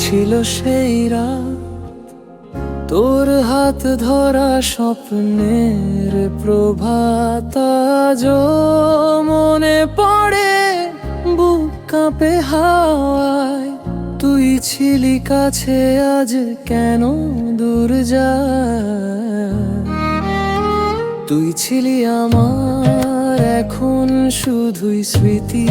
ছিল সেই রাত, তোর হাত ধরা স্বপ্নের প্রভাত আজও মনে পড়ে, বুক কাঁপে হাওয়ায়। তুই ছিলি কাছে, আজ কেন দূর যায়? তুই ছিলি আমার, এখন শুধুই স্মৃতি।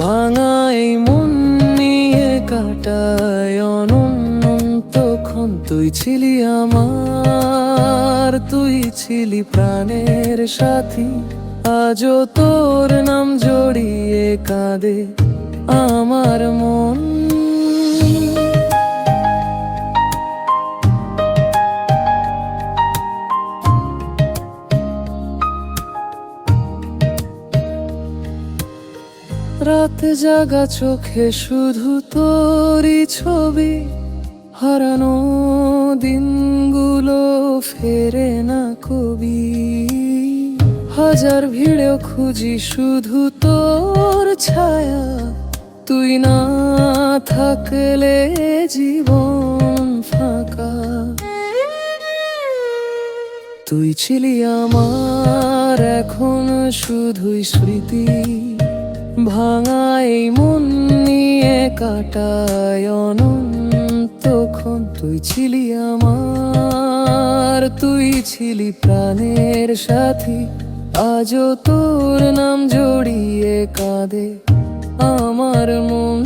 ভাঙা এই মন নিয়ে কাটায় অনন্তক্ষণ। তুই ছিলি আমার, তুই ছিলি প্রাণের সাথী। আজও তোর নাম জড়িয়ে কাঁদে আমার মন। রাত জাগা চোখে শুধু তোরই ছবি, হারানো দিনগুলো ফেরে না কবি। হাজার ভিড়েও খুঁজি শুধু তোর ছায়া, তুই না থাকলে জীবন ফাঁকা। তুই ছিলি আমার, এখন শুধুই স্মৃতি। ভাঙা এই মন নিয়ে কাটায় অনন্তক্ষণ। তুই ছিলি আমার, তুই ছিলি প্রাণের সাথী। আজও তোর নাম জড়িয়ে কাঁদে আমার মন।